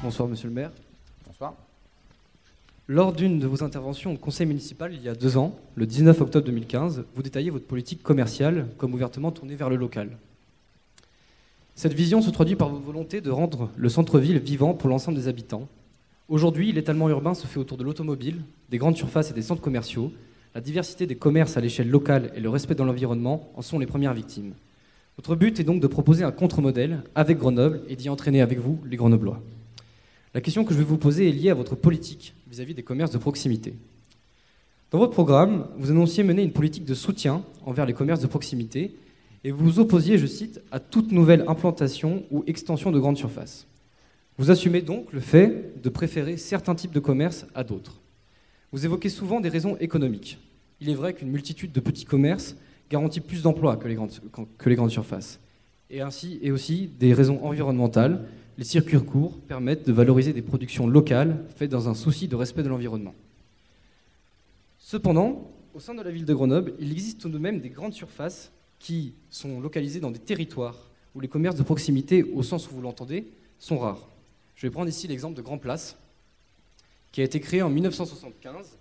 Bonsoir, monsieur le maire. Bonsoir. Lors d'une de vos interventions au conseil municipal il y a 2 ans, le 19 octobre 2015, vous détaillez votre politique commerciale comme ouvertement tournée vers le local. Cette vision se traduit par votre volonté de rendre le centre-ville vivant pour l'ensemble des habitants. Aujourd'hui, l'étalement urbain se fait autour de l'automobile, des grandes surfaces et des centres commerciaux. La diversité des commerces à l'échelle locale et le respect dans l'environnement en sont les premières victimes. Votre but est donc de proposer un contre-modèle avec Grenoble et d'y entraîner avec vous les Grenoblois. La question que je vais vous poser est liée à votre politique vis-à-vis des commerces de proximité. Dans votre programme, vous annonciez mener une politique de soutien envers les commerces de proximité et vous vous opposiez, je cite, à toute nouvelle implantation ou extension de grandes surfaces. Vous assumez donc le fait de préférer certains types de commerces à d'autres. Vous évoquez souvent des raisons économiques. Il est vrai qu'une multitude de petits commerces garantit plus d'emplois que les grandes surfaces. Et aussi des raisons environnementales. Les circuits courts permettent de valoriser des productions locales faites dans un souci de respect de l'environnement. Cependant, au sein de la ville de Grenoble, il existe tout de même des grandes surfaces qui sont localisées dans des territoires où les commerces de proximité, au sens où vous l'entendez, sont rares. Je vais prendre ici l'exemple de Grand Place, qui a été créé en 1975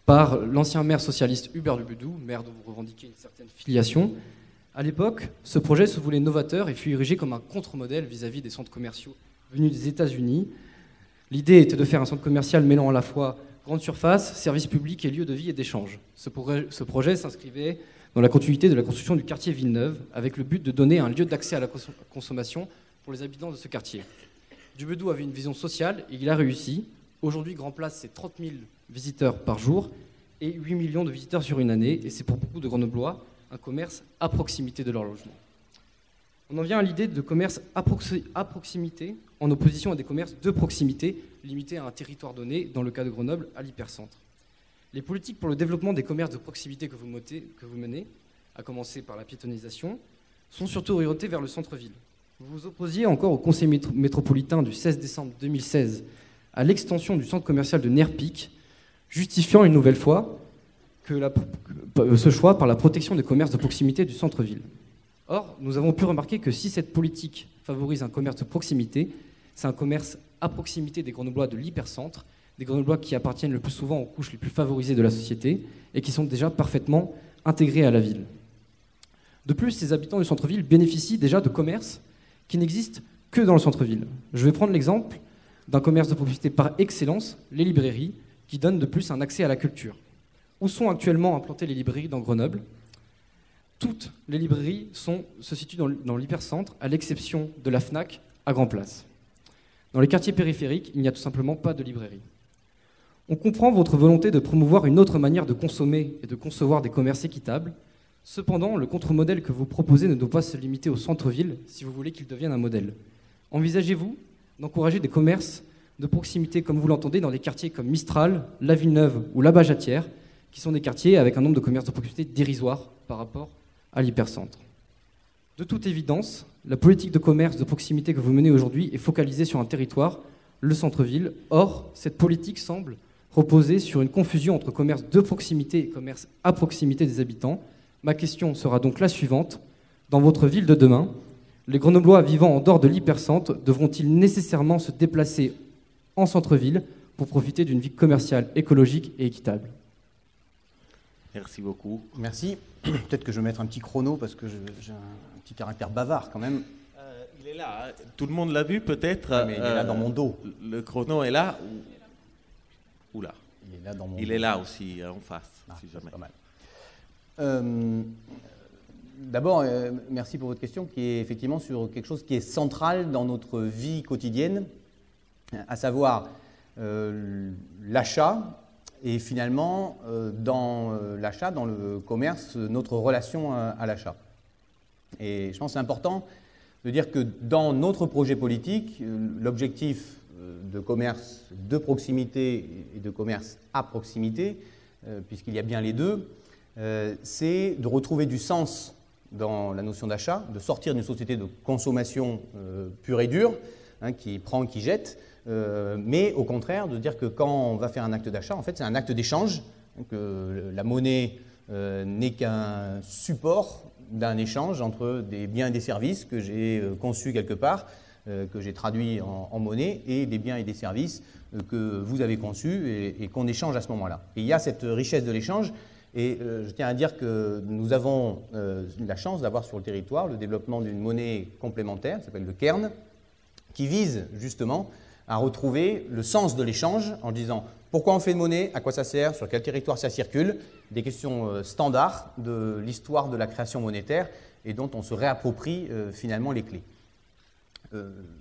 par l'ancien maire socialiste Hubert Dubedou, maire dont vous revendiquez une certaine filiation. À l'époque, ce projet se voulait novateur et fut érigé comme un contre-modèle vis-à-vis des centres commerciaux venus des États-Unis. L'idée était de faire un centre commercial mêlant à la fois grande surface, services publics et lieux de vie et d'échange. Ce projet s'inscrivait dans la continuité de la construction du quartier Villeneuve, avec le but de donner un lieu d'accès à la consommation pour les habitants de ce quartier. Dubedou avait une vision sociale et il a réussi. Aujourd'hui, Grand Place, c'est 30 000 visiteurs par jour et 8 millions de visiteurs sur une année. Et c'est pour beaucoup de Grenoblois un commerce à proximité de leur logement. On en vient à l'idée de commerce à proximité en opposition à des commerces de proximité limités à un territoire donné, dans le cas de Grenoble, à l'hypercentre. Les politiques pour le développement des commerces de proximité que vous menez, à commencer par la piétonisation, sont surtout orientées vers le centre-ville. Vous vous opposiez encore au conseil métropolitain du 16 décembre 2016 à l'extension du centre commercial de Nerpic, justifiant une nouvelle fois ce choix par la protection des commerces de proximité du centre-ville. Or, nous avons pu remarquer que si cette politique favorise un commerce de proximité, c'est un commerce à proximité des Grenoblois de l'hypercentre, des Grenoblois qui appartiennent le plus souvent aux couches les plus favorisées de la société et qui sont déjà parfaitement intégrés à la ville. De plus, ces habitants du centre-ville bénéficient déjà de commerces qui n'existent que dans le centre-ville. Je vais prendre l'exemple d'un commerce de proximité par excellence, les librairies, qui donnent de plus un accès à la culture. Où sont actuellement implantées les librairies dans Grenoble ? Toutes les librairies se situent dans l'hypercentre, à l'exception de la Fnac à Grand Place. Dans les quartiers périphériques, il n'y a tout simplement pas de librairie. On comprend votre volonté de promouvoir une autre manière de consommer et de concevoir des commerces équitables. Cependant, le contre-modèle que vous proposez ne doit pas se limiter au centre-ville si vous voulez qu'il devienne un modèle. Envisagez-vous d'encourager des commerces de proximité, comme vous l'entendez, dans des quartiers comme Mistral, La Villeneuve ou La Bajatière, qui sont des quartiers avec un nombre de commerces de proximité dérisoire par rapport à l'hypercentre. De toute évidence, la politique de commerce de proximité que vous menez aujourd'hui est focalisée sur un territoire, le centre-ville. Or, cette politique semble reposer sur une confusion entre commerce de proximité et commerce à proximité des habitants. Ma question sera donc la suivante. Dans votre ville de demain, les Grenoblois vivant en dehors de l'hypercentre devront-ils nécessairement se déplacer en centre-ville pour profiter d'une vie commerciale écologique et équitable ? Merci beaucoup. Merci. Peut-être que je vais mettre un petit chrono parce que j'ai un petit caractère bavard quand même. Il est là. Hein. Tout le monde l'a vu peut-être. Oui, mais il est là dans mon dos. Le chrono est là ou là. Il est là dans mon dos. Il est là aussi, en face, si c'est jamais. pas mal. D'abord, merci pour votre question qui est effectivement sur quelque chose qui est central dans notre vie quotidienne, à savoir l'achat et finalement dans l'achat, dans le commerce, notre relation à l'achat. Et je pense que c'est important de dire que dans notre projet politique, l'objectif de commerce de proximité et de commerce à proximité, puisqu'il y a bien les deux, c'est de retrouver du sens dans la notion d'achat, de sortir d'une société de consommation pure et dure, qui prend, qui jette, mais au contraire de dire que quand on va faire un acte d'achat, en fait c'est un acte d'échange, que la monnaie n'est qu'un support d'un échange entre des biens et des services que j'ai conçus quelque part que j'ai traduit en monnaie, et des biens et des services que vous avez conçus et qu'on échange à ce moment-là. Et il y a cette richesse de l'échange, et je tiens à dire que nous avons la chance d'avoir sur le territoire le développement d'une monnaie complémentaire, qui s'appelle le Cairn, qui vise justement à retrouver le sens de l'échange en disant pourquoi on fait une monnaie, à quoi ça sert, sur quel territoire ça circule, des questions standards de l'histoire de la création monétaire et dont on se réapproprie finalement les clés.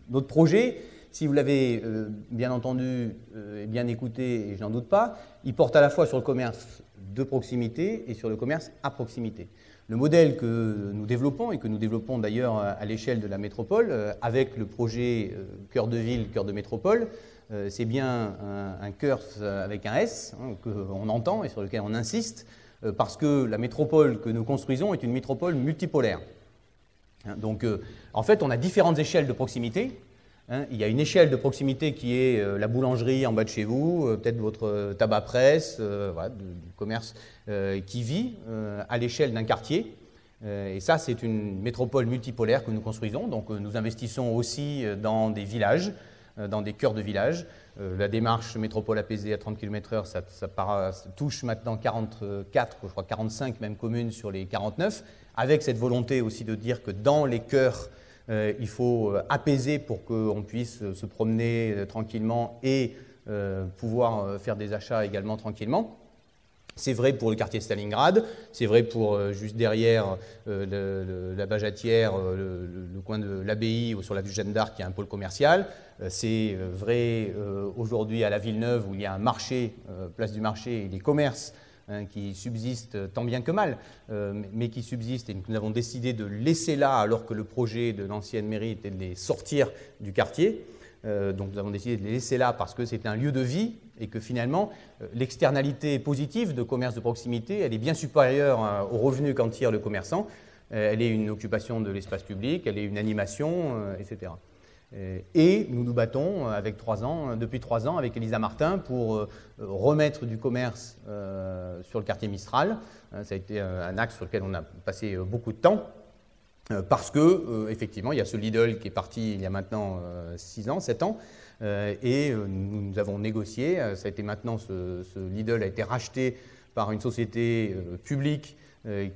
Notre projet, si vous l'avez bien entendu et bien écouté, et je n'en doute pas, il porte à la fois sur le commerce de proximité et sur le commerce à proximité. Le modèle que nous développons, et que nous développons d'ailleurs à l'échelle de la métropole, avec le projet cœur de ville, cœur de métropole, c'est bien un cœur avec un S, qu'on entend et sur lequel on insiste, parce que la métropole que nous construisons est une métropole multipolaire. Donc, en fait, on a différentes échelles de proximité. Il y a une échelle de proximité qui est la boulangerie en bas de chez vous, peut-être votre tabac-presse, voilà, du commerce qui vit à l'échelle d'un quartier. Et ça, c'est une métropole multipolaire que nous construisons. Donc, nous investissons aussi dans des villages, dans des cœurs de villages. La démarche métropole apaisée à 30 km/h, ça touche maintenant 44, je crois 45 même communes sur les 49, avec cette volonté aussi de dire que dans les cœurs, il faut apaiser pour qu'on puisse se promener tranquillement et pouvoir faire des achats également tranquillement. C'est vrai pour le quartier Stalingrad, c'est vrai pour juste derrière la Bajatière, le coin de l'Abbaye ou sur la vue Jeanne d'Arc, qui a un pôle commercial. C'est vrai aujourd'hui à la Villeneuve où il y a un marché, place du marché, et des commerces qui subsistent tant bien que mal, mais qui subsistent et que nous avons décidé de laisser là alors que le projet de l'ancienne mairie était de les sortir du quartier. Donc nous avons décidé de les laisser là parce que c'est un lieu de vie et que finalement l'externalité positive de commerce de proximité, elle est bien supérieure aux revenus qu'en tire le commerçant. Elle est une occupation de l'espace public, elle est une animation, etc. Et nous nous battons depuis 3 ans avec Elisa Martin pour remettre du commerce sur le quartier Mistral. Ça a été un axe sur lequel on a passé beaucoup de temps. Parce que, effectivement, il y a ce Lidl qui est parti il y a maintenant 6 ans, 7 ans, et nous avons négocié. Ça a été maintenant, ce Lidl a été racheté par une société publique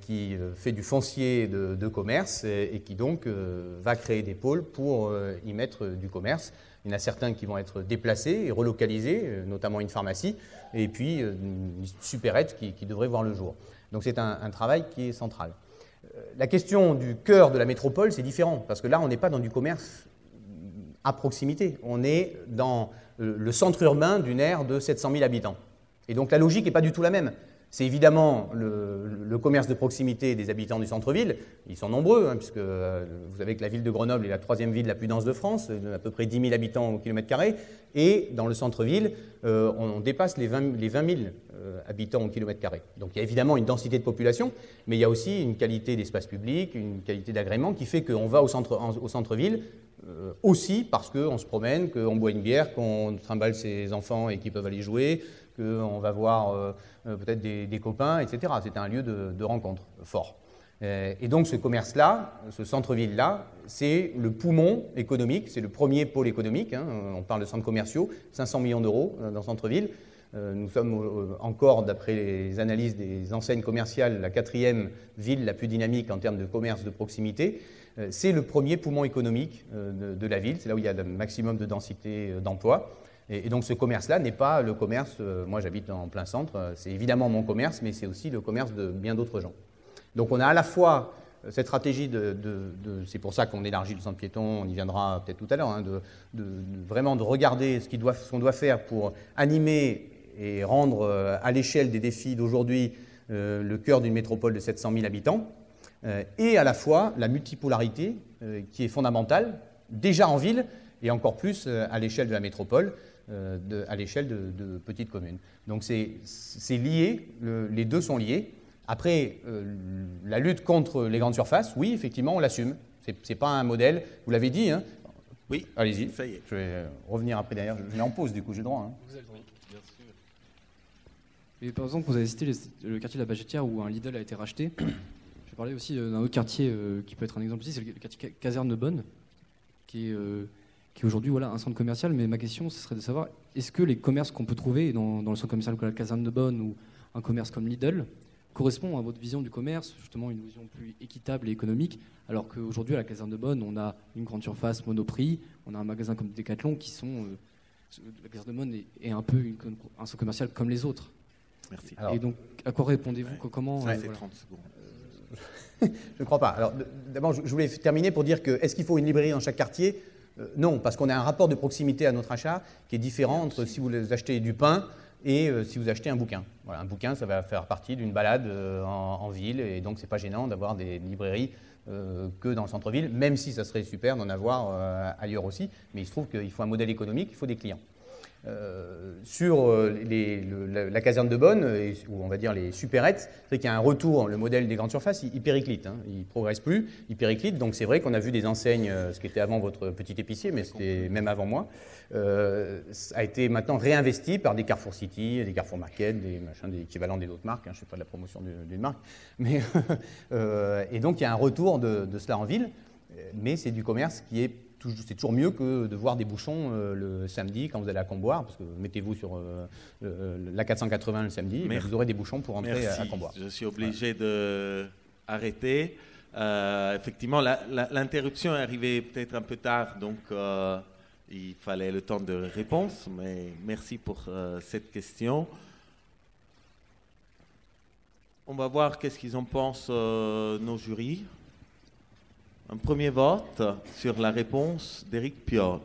qui fait du foncier de commerce et qui donc va créer des pôles pour y mettre du commerce. Il y en a certains qui vont être déplacés et relocalisés, notamment une pharmacie, et puis une supérette qui devrait voir le jour. Donc c'est un travail qui est central. La question du cœur de la métropole, c'est différent, parce que là, on n'est pas dans du commerce à proximité. On est dans le centre urbain d'une aire de 700 000 habitants. Et donc la logique n'est pas du tout la même. C'est évidemment le commerce de proximité des habitants du centre-ville. Ils sont nombreux, puisque vous savez que la ville de Grenoble est la 3e ville la plus dense de France, à peu près 10 000 habitants au kilomètre carré. Et dans le centre-ville, on dépasse les 20 000 habitants au kilomètre carré. Donc il y a évidemment une densité de population, mais il y a aussi une qualité d'espace public, une qualité d'agrément qui fait qu'on va au centre-ville aussi parce qu'on se promène, qu'on boit une bière, qu'on trimballe ses enfants et qu'ils peuvent aller jouer, qu'on va voir peut-être des copains, etc. C'est un lieu de rencontre fort. Et donc ce commerce-là, ce centre-ville-là, c'est le poumon économique, c'est le premier pôle économique. On parle de centres commerciaux, 500 millions d'euros dans le centre-ville. Nous sommes encore, d'après les analyses des enseignes commerciales, la 4e ville la plus dynamique en termes de commerce de proximité. C'est le premier poumon économique de la ville, c'est là où il y a le maximum de densité d'emploi. Et donc ce commerce-là n'est pas le commerce, moi j'habite en plein centre, c'est évidemment mon commerce, mais c'est aussi le commerce de bien d'autres gens. Donc on a à la fois cette stratégie c'est pour ça qu'on élargit le centre piéton, on y viendra peut-être tout à l'heure, vraiment de regarder ce qu'on doit faire pour animer et rendre à l'échelle des défis d'aujourd'hui le cœur d'une métropole de 700 000 habitants, et à la fois la multipolarité qui est fondamentale, déjà en ville, et encore plus à l'échelle de la métropole, à l'échelle de petites communes. Donc c'est lié, les deux sont liés. Après, la lutte contre les grandes surfaces, oui, effectivement, on l'assume. Ce n'est pas un modèle, vous l'avez dit. Oui, allez-y. Ça y est. Je vais revenir après derrière. Je mets en pause, du coup, j'ai le droit. Vous avez le droit. Bien sûr. Et par exemple, vous avez cité le quartier de la Bajetière où un Lidl a été racheté. Je vais parler aussi d'un autre quartier qui peut être un exemple aussi, c'est le quartier Caserne de Bonne, qui est aujourd'hui voilà, un centre commercial. Mais ma question, ce serait de savoir, est-ce que les commerces qu'on peut trouver dans le centre commercial comme la Caserne de Bonne ou un commerce comme Lidl correspond à votre vision du commerce, justement une vision plus équitable et économique, alors qu'aujourd'hui à la Caserne de Bonne, on a une grande surface Monoprix, on a un magasin comme Decathlon qui sont... la Caserne de Bonne est un peu un centre commercial comme les autres. Merci. Et donc, à quoi répondez-vous comment Ça, c'est voilà. 30 secondes. Je ne crois pas. Alors, d'abord, je voulais terminer pour dire que est-ce qu'il faut une librairie dans chaque quartier ? Non, parce qu'on a un rapport de proximité à notre achat qui est différent entre si vous achetez du pain et si vous achetez un bouquin. Voilà, un bouquin, ça va faire partie d'une balade en ville, et donc c'est pas gênant d'avoir des librairies que dans le centre-ville, même si ça serait super d'en avoir ailleurs aussi. Mais il se trouve qu'il faut un modèle économique, il faut des clients. Sur la caserne de Bonne, ou on va dire les supérettes, c'est qu'il y a un retour, le modèle des grandes surfaces, il périclite, hein, il ne progresse plus, il périclite, donc c'est vrai qu'on a vu des enseignes, ce qui était avant votre petit épicier, mais c'était même avant moi, a été maintenant réinvesti par des Carrefour City, des Carrefour Market, des équivalents des autres marques, hein, je ne fais pas de la promotion d'une marque, mais, et donc il y a un retour de cela en ville, mais c'est du commerce qui est c'est toujours mieux que de voir des bouchons le samedi quand vous allez à Comboire, parce que mettez-vous sur la 480 le samedi, et vous aurez des bouchons pour entrer à Comboire. Je suis obligé d'arrêter. Effectivement, l'interruption est arrivée peut-être un peu tard, donc il fallait le temps de réponse, mais merci pour cette question. On va voir qu'est-ce qu'ils en pensent nos jurys. Un premier vote sur la réponse d'Éric Piolle.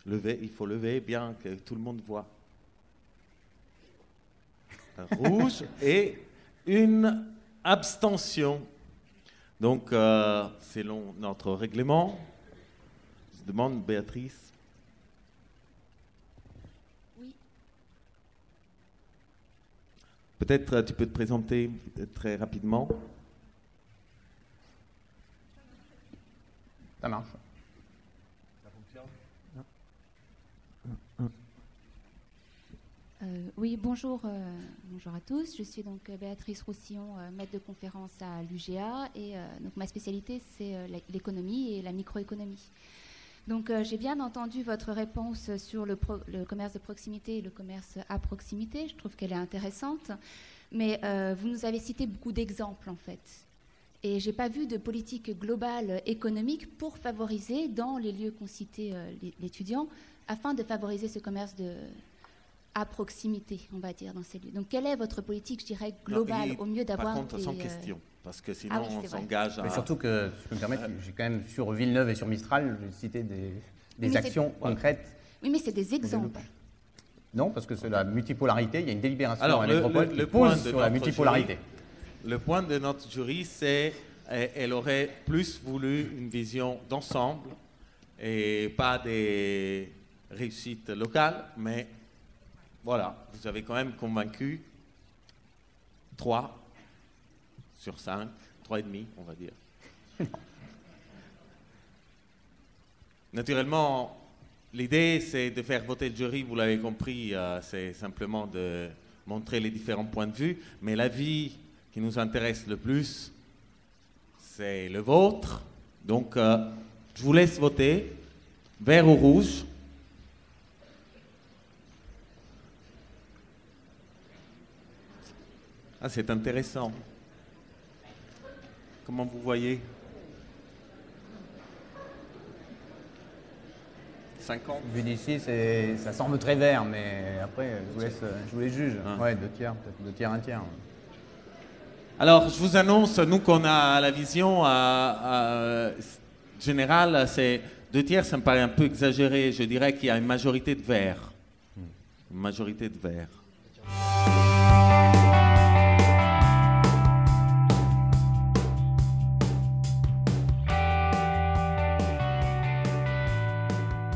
Il faut lever bien que tout le monde voit. Un rouge et une abstention. Donc, selon notre règlement, je demande Béatrice. Oui. Peut-être tu peux te présenter très rapidement. Ça marche. Ça fonctionne ? Oui, bonjour à tous. Je suis donc Béatrice Roussillon, maître de conférence à l'UGA, et donc ma spécialité c'est l'économie et la microéconomie. Donc j'ai bien entendu votre réponse sur le commerce de proximité et le commerce à proximité. Je trouve qu'elle est intéressante, mais vous nous avez cité beaucoup d'exemples en fait. Et je n'ai pas vu de politique globale économique pour favoriser, dans les lieux qu'ont cités l'étudiant, afin de favoriser ce commerce à proximité, on va dire, dans ces lieux. Donc, quelle est votre politique, je dirais, globale, au mieux d'avoir... Par contre, sans question, parce que sinon oui, on s'engage à... Mais surtout que, si je peux me permettre, j'ai quand même, sur Villeneuve et sur Mistral, j'ai cité des actions concrètes. Oui, mais c'est des exemples. Non, parce que c'est la multipolarité, il y a une délibération Alors, à la métropole qui pose sur la multipolarité. Le point de notre jury, c'est qu'elle aurait plus voulu une vision d'ensemble et pas des réussites locales, mais voilà, vous avez quand même convaincu 3 sur 5, 3,5 on va dire. Naturellement, l'idée c'est de faire voter le jury, vous l'avez compris, c'est simplement de montrer les différents points de vue, mais l'avis qui nous intéresse le plus, c'est le vôtre. Donc, je vous laisse voter, vert ou rouge. Ah, c'est intéressant. Comment vous voyez ? 50 ? Vu d'ici, ça semble très vert, mais après, je vous laisse juge. Ah. Ouais, 2 tiers, peut-être 2 tiers, 1 tiers. Alors, je vous annonce, nous qu'on a la vision générale, c'est 2 tiers, ça me paraît un peu exagéré. Je dirais qu'il y a une majorité de verts. Une majorité de verts.